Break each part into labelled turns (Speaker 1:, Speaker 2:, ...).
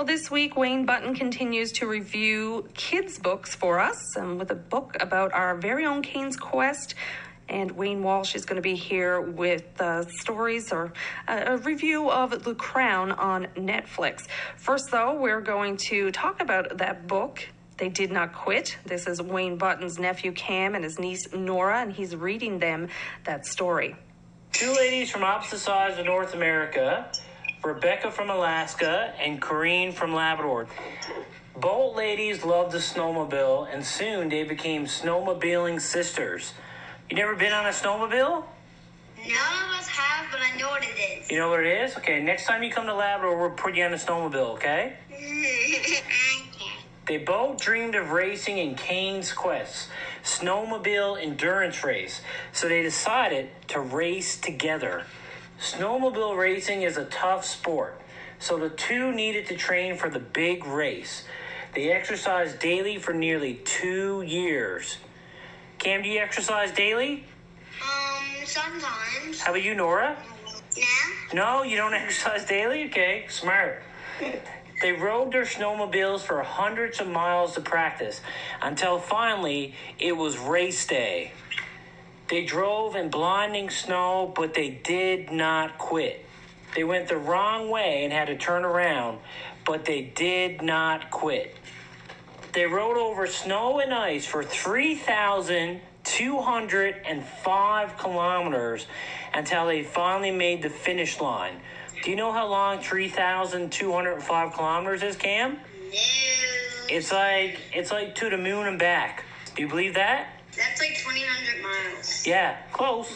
Speaker 1: Well, this week, Wayne Button continues to review kids' books for us, with a book about our very own Cain's Quest. And Wayne Walsh is going to be here with stories or a review of The Crown on Netflix. First, though, we're going to talk about that book, They Did Not Quit. This is Wayne Button's nephew Cam and his niece Nora, and he's reading them that story.
Speaker 2: Two ladies from opposite sides of North America, Rebecca from Alaska and Corrine from Labrador. Both ladies loved the snowmobile, and soon they became snowmobiling sisters. You never been on a snowmobile?
Speaker 3: None of us have, but I know what it is.
Speaker 2: You know what it is? Okay, next time you come to Labrador, we'll put you on a snowmobile, okay? They both dreamed of racing in Cain's Quest, snowmobile endurance race, so they decided to race together. Snowmobile racing is a tough sport, so the two needed to train for the big race. They exercised daily for nearly 2 years. Cam, do you exercise daily?
Speaker 3: Sometimes.
Speaker 2: How about you, Nora?
Speaker 3: Yeah?
Speaker 2: No, you don't exercise daily? Okay, smart. They rode their snowmobiles for hundreds of miles to practice until finally it was race day. They drove in blinding snow, but they did not quit. They went the wrong way and had to turn around, but they did not quit. They rode over snow and ice for 3,205 kilometers until they finally made the finish line. Do you know how long 3,205 kilometers is, Cam?
Speaker 3: No.
Speaker 2: It's like to the moon and back. Do you believe that?
Speaker 3: That's like 2,100 miles.
Speaker 2: Yeah, close.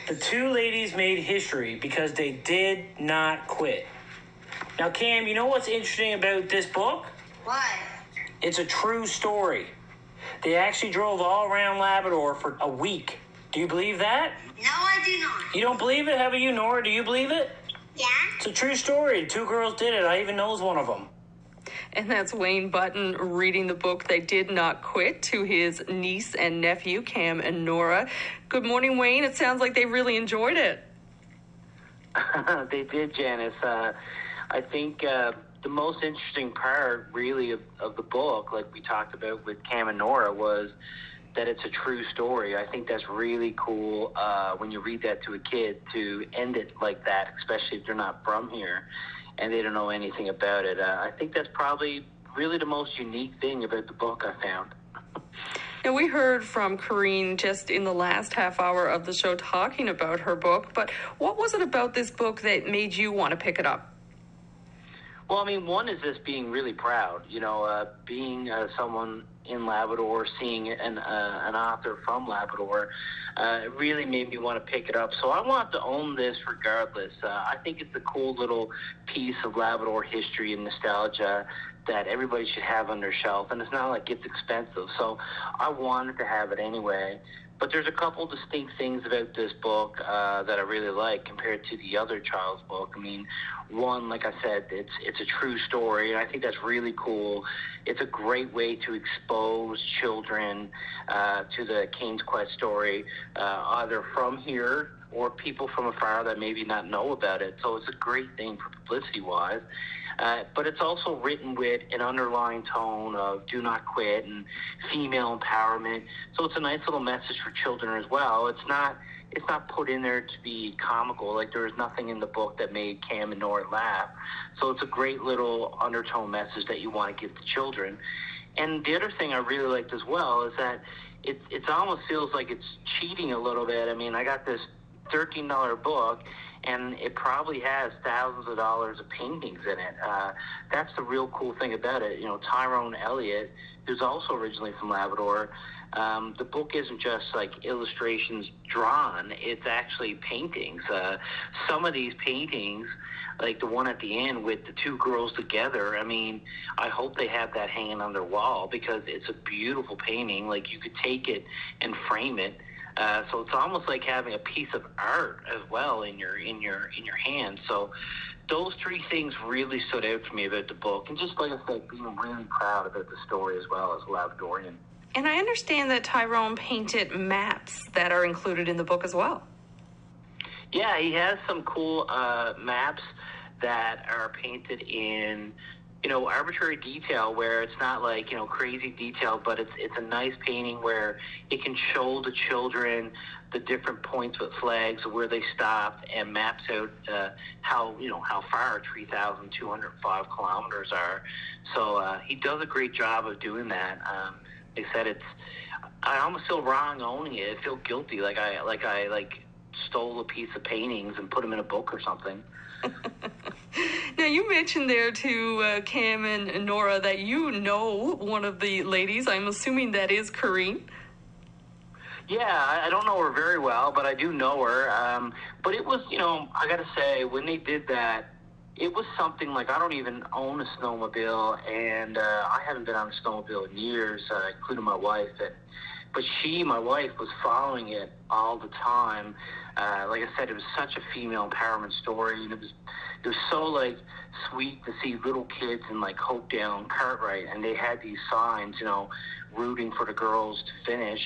Speaker 2: The two ladies made history because they did not quit. Now, Cam, you know what's interesting about this book?
Speaker 3: What?
Speaker 2: It's a true story. They actually drove all around Labrador for a week. Do you believe that?
Speaker 3: No, I do not.
Speaker 2: You don't believe it? How about you, Nora? Do you believe it?
Speaker 3: Yeah?
Speaker 2: It's a true story. Two girls did it. I even knows one of them.
Speaker 1: And that's Wayne Button reading the book They Did Not Quit to his niece and nephew, Cam and Nora. Good morning, Wayne. It sounds like they really enjoyed it.
Speaker 4: They did, Janice. I think the most interesting part, really, of the book, like we talked about with Cam and Nora, was that it's a true story. I think that's really cool when you read that to a kid, to end it like that, especially if they're not from here and they don't know anything about it. I think that's probably really the most unique thing about the book I found.
Speaker 1: Now, we heard from Corrine just in the last half hour of the show talking about her book, but what was it about this book that made you want to pick it up?
Speaker 4: Well, I mean, one is just being really proud, being someone in Labrador, seeing an author from Labrador, it really made me want to pick it up. So I want to own this regardless. I think it's a cool little piece of Labrador history and nostalgia that everybody should have on their shelf, and it's not like it's expensive, so I wanted to have it anyway. But there's a couple distinct things about this book that I really like compared to the other child's book. I mean, one, like I said, it's a true story, and I think that's really cool. It's a great way to expose children to the Cain's Quest story, either from here or people from afar that maybe not know about it. So it's a great thing for publicity-wise. But it's also written with an underlying tone of do not quit and female empowerment. So it's a nice little message for children as well. It's not put in there to be comical. Like, there was nothing in the book that made Cam and Nora laugh. So it's a great little undertone message that you want to give to children. And the other thing I really liked as well is that it almost feels like it's cheating a little bit. I mean, I got this $13 book, and it probably has thousands of dollars of paintings in it. That's the real cool thing about it. Tyrone Elliott, who's also originally from Labrador, the book isn't just like illustrations drawn, it's actually paintings. Some of these paintings, like the one at the end with the two girls together, I mean, I hope they have that hanging on their wall because it's a beautiful painting. Like, you could take it and frame it. So it's almost like having a piece of art as well in your hand. So those three things really stood out for me about the book, and just like I said, being really proud about the story as well as a Labradorian.
Speaker 1: And I understand that Tyrone painted maps that are included in the book as well.
Speaker 4: Yeah, he has some cool maps that are painted in arbitrary detail where it's not like, crazy detail, but it's a nice painting where it can show the children the different points with flags where they stopped and maps out how far 3,205 kilometers are. So he does a great job of doing that. They said I almost feel wrong owning it. I feel guilty, like I stole a piece of paintings and put them in a book or something.
Speaker 1: Now, you mentioned there to Cam and Nora that you know one of the ladies. I'm assuming that is Corrine.
Speaker 4: Yeah, I don't know her very well, but I do know her. But it was, I got to say, when they did that, it was something like I don't even own a snowmobile, and I haven't been on a snowmobile in years, including my wife. But my wife, was following it all the time. Like I said, it was such a female empowerment story, and it was so sweet to see little kids in Hopedale and Cartwright, and they had these signs, rooting for the girls to finish.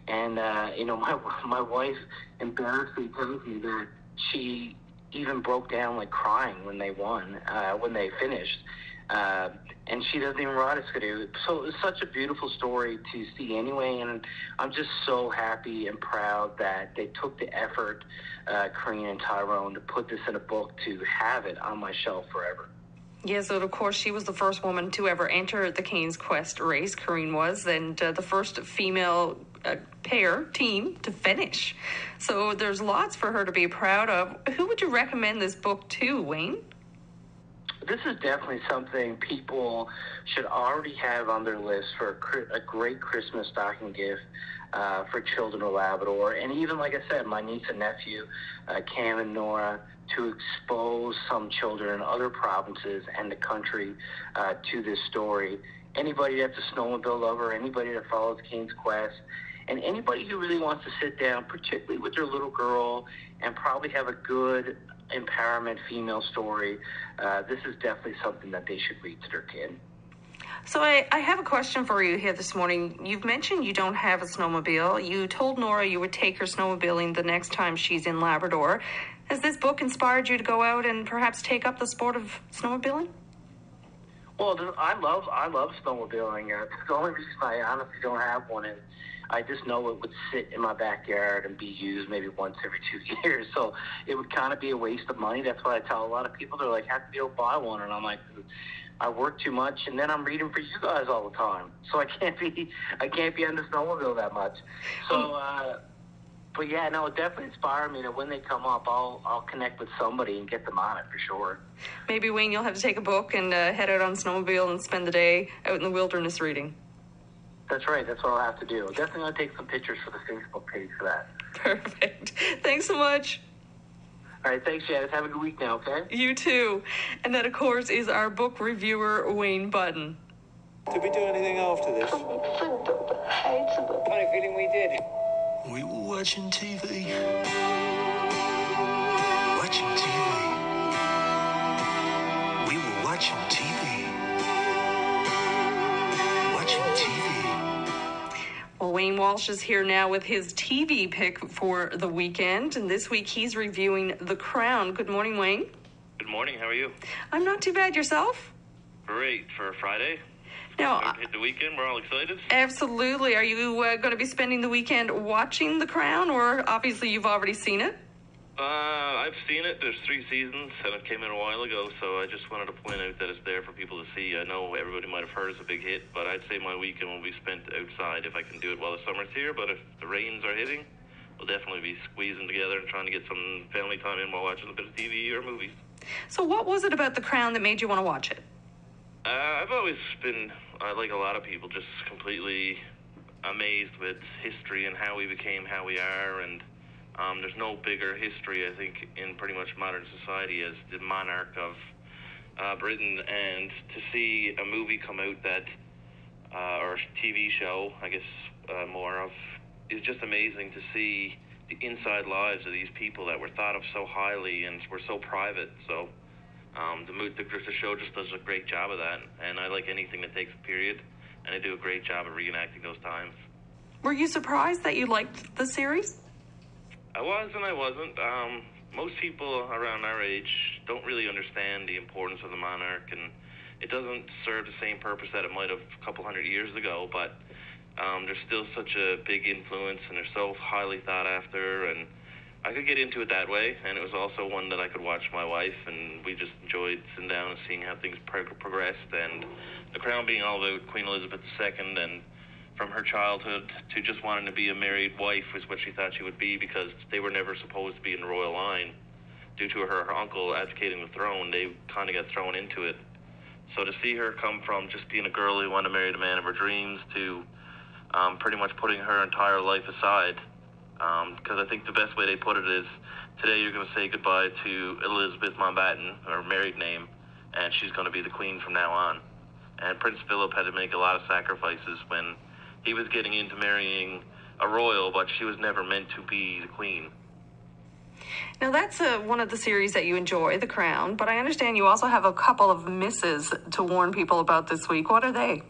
Speaker 4: And my wife embarrassingly tells me that she even broke down crying when they won, when they finished. And she doesn't even ride a skidoo. So it's such a beautiful story to see anyway, and I'm just so happy and proud that they took the effort, Corrine and Tyrone, to put this in a book to have it on my shelf forever.
Speaker 1: Yes, so of course she was the first woman to ever enter the Cane's Quest race, Corrine was, and the first female team to finish. So there's lots for her to be proud of. Who would you recommend this book to, Wayne?
Speaker 4: This is definitely something people should already have on their list for a great Christmas stocking gift for children of Labrador. And even, like I said, my niece and nephew, Cam and Nora, to expose some children in other provinces and the country to this story. Anybody that's a snowmobile lover, anybody that follows Cane's Quest, and anybody who really wants to sit down, particularly with their little girl, and probably have a good empowerment female story, this is definitely something that they should read to their kid.
Speaker 1: So I have a question for you here this morning. You've mentioned you don't have a snowmobile. You told Nora you would take her snowmobiling the next time she's in Labrador. Has this book inspired you to go out and perhaps take up the sport of snowmobiling?
Speaker 4: Well, I love snowmobiling. The only reason I honestly don't have one is I just know it would sit in my backyard and be used maybe once every 2 years. So it would kind of be a waste of money. That's what I tell a lot of people. They're like, "How come you don't buy one?" And I'm like, I work too much, and then I'm reading for you guys all the time, so I can't be on the snowmobile that much. So, but yeah, no, it definitely inspired me that when they come up, I'll connect with somebody and get them on it for sure.
Speaker 1: Maybe, Wayne, you'll have to take a book and head out on snowmobile and spend the day out in the wilderness reading.
Speaker 4: That's right. That's what I'll have to do. Definitely going to take some pictures for the Facebook page for that.
Speaker 1: Perfect. Thanks so much.
Speaker 4: All right, thanks, Janice. Have a good week now, okay?
Speaker 1: You too. And that, of course, is our book reviewer, Wayne Button.
Speaker 5: Did we do anything after this? Funny feeling we did.
Speaker 6: We were watching TV. Watching TV. We were watching TV. Watching TV.
Speaker 1: Well, Wayne Walsh is here now with his TV pick for the weekend, and this week he's reviewing The Crown. Good morning, Wayne.
Speaker 7: Good morning. How are you?
Speaker 1: I'm not too bad. Yourself?
Speaker 7: Great for Friday.
Speaker 1: Now,
Speaker 7: Hit the weekend. We're all excited.
Speaker 1: absolutely. Are you going to be spending the weekend watching The Crown, or obviously you've already seen it?
Speaker 7: I've seen it. There's 3 seasons, and it came in a while ago, so I just wanted to point out that it's there for people to see. I know everybody might have heard it's a big hit, but I'd say my weekend will be spent outside if I can do it while the summer's here. But if the rains are hitting, we'll definitely be squeezing together and trying to get some family time in while watching a bit of TV or movies.
Speaker 1: So what was it about The Crown that made you want to watch it?
Speaker 7: I've always been, like a lot of people, just completely amazed with history and how we became how we are, and there's no bigger history, I think, in pretty much modern society as the monarch of Britain. And to see a movie come out that, or a TV show, I guess more of, is just amazing to see the inside lives of these people that were thought of so highly and were so private. So the show just does a great job of that, and I like anything that takes a period, and they do a great job of reenacting those times.
Speaker 1: Were you surprised that you liked the series?
Speaker 7: I was and I wasn't. Most people around our age don't really understand the importance of the monarch, and it doesn't serve the same purpose that it might have a couple hundred years ago, but they're still such a big influence, and they're so highly thought after, and I could get into it that way, and it was also one that I could watch my wife, and we just enjoyed sitting down and seeing how things progressed, and The Crown being all about Queen Elizabeth II, and from her childhood to just wanting to be a married wife was what she thought she would be, because they were never supposed to be in the royal line. Due to her uncle advocating the throne, they kind of got thrown into it. So to see her come from just being a girl who wanted to marry the man of her dreams to pretty much putting her entire life aside, because I think the best way they put it is, today you're going to say goodbye to Elizabeth Mountbatten, her married name, and she's going to be the queen from now on. And Prince Philip had to make a lot of sacrifices when he was getting into marrying a royal, but she was never meant to be the queen.
Speaker 1: Now, that's one of the series that you enjoy, The Crown, but I understand you also have a couple of misses to warn people about this week. What are they?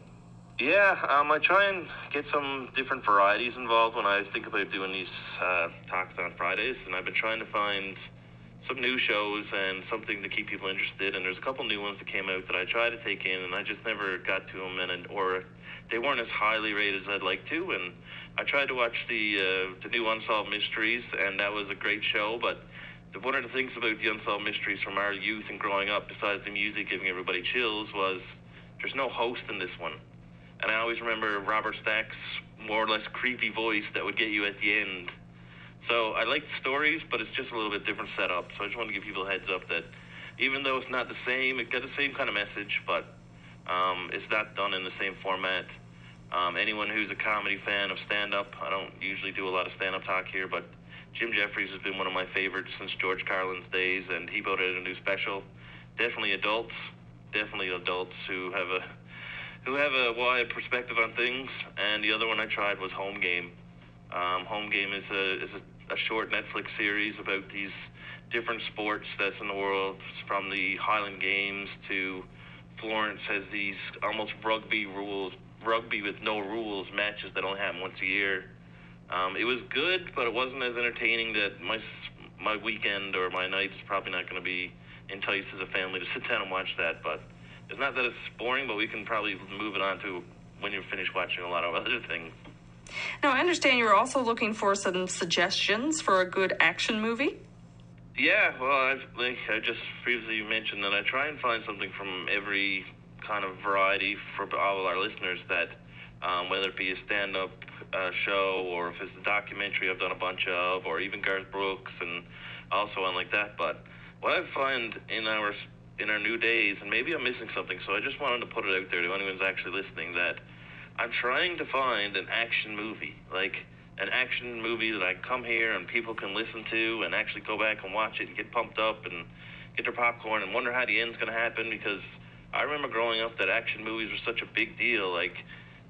Speaker 7: Yeah, I try and get some different varieties involved when I think about doing these talks on Fridays, and I've been trying to find some new shows and something to keep people interested, and there's a couple new ones that came out that I tried to take in, and I just never got to them, or they weren't as highly rated as I'd like to, and I tried to watch the new Unsolved Mysteries, and that was a great show, but one of the things about the Unsolved Mysteries from our youth and growing up, besides the music giving everybody chills, was there's no host in this one. And I always remember Robert Stack's more or less creepy voice that would get you at the end. So I like the stories, but it's just a little bit different setup. So I just want to give people a heads up that even though it's not the same, it got the same kind of message, but it's not done in the same format. Anyone who's a comedy fan of stand-up, I don't usually do a lot of stand-up talk here, but Jim Jeffries has been one of my favorites since George Carlin's days, and he put out a new special. Definitely adults who have a wide perspective on things. And the other one I tried was Home Game. Home Game is a short Netflix series about these different sports that's in the world, from the Highland Games to Florence has these almost rugby with no rules matches that only happen once a year. It was good, but it wasn't as entertaining that my weekend or my night is probably not going to be enticed as a family to sit down and watch that. But it's not that it's boring, but we can probably move it on to when you're finished watching a lot of other things.
Speaker 1: Now, I understand you're also looking for some suggestions for a good action movie.
Speaker 7: Yeah, well, like I just previously mentioned that I try and find something from every kind of variety for all of our listeners, that whether it be a stand-up show, or if it's a documentary I've done a bunch of, or even Garth Brooks and also on like that. But what I find in our new days, and maybe I'm missing something, so I just wanted to put it out there to anyone who's actually listening, that I'm trying to find an action movie, like an action movie that I can come here and people can listen to and actually go back and watch it and get pumped up and get their popcorn and wonder how the end's going to happen, because I remember growing up that action movies were such a big deal. Like,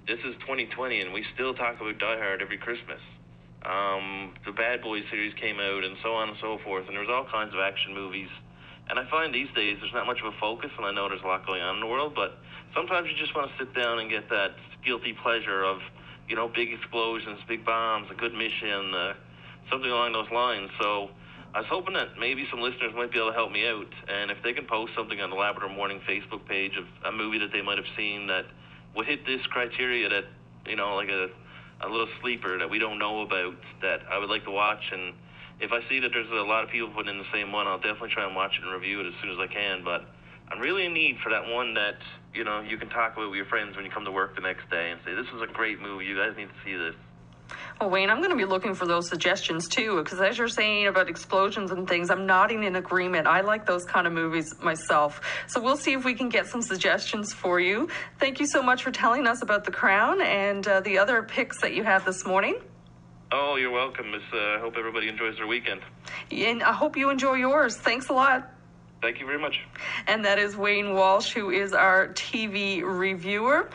Speaker 7: this is 2020 and we still talk about Die Hard every Christmas. The Bad Boys series came out and so on and so forth, and there was all kinds of action movies. And I find these days there's not much of a focus, and I know there's a lot going on in the world, but sometimes you just want to sit down and get that guilty pleasure of, big explosions, big bombs, a good mission, something along those lines. So I was hoping that maybe some listeners might be able to help me out, and if they can post something on the Labrador Morning Facebook page of a movie that they might have seen that would hit this criteria, that, like a little sleeper that we don't know about, that I would like to watch. And if I see that there's a lot of people putting in the same one, I'll definitely try and watch it and review it as soon as I can. But I'm really in need for that one that, you can talk about with your friends when you come to work the next day and say, this is a great movie, you guys need to see this.
Speaker 1: Well, Wayne, I'm going to be looking for those suggestions too, because as you're saying about explosions and things, I'm nodding in agreement. I like those kind of movies myself. So we'll see if we can get some suggestions for you. Thank you so much for telling us about The Crown and the other picks that you have this morning.
Speaker 7: Oh, you're welcome. I hope everybody enjoys their weekend.
Speaker 1: And I hope you enjoy yours. Thanks a lot.
Speaker 7: Thank you very much.
Speaker 1: And that is Wayne Walsh, who is our TV reviewer.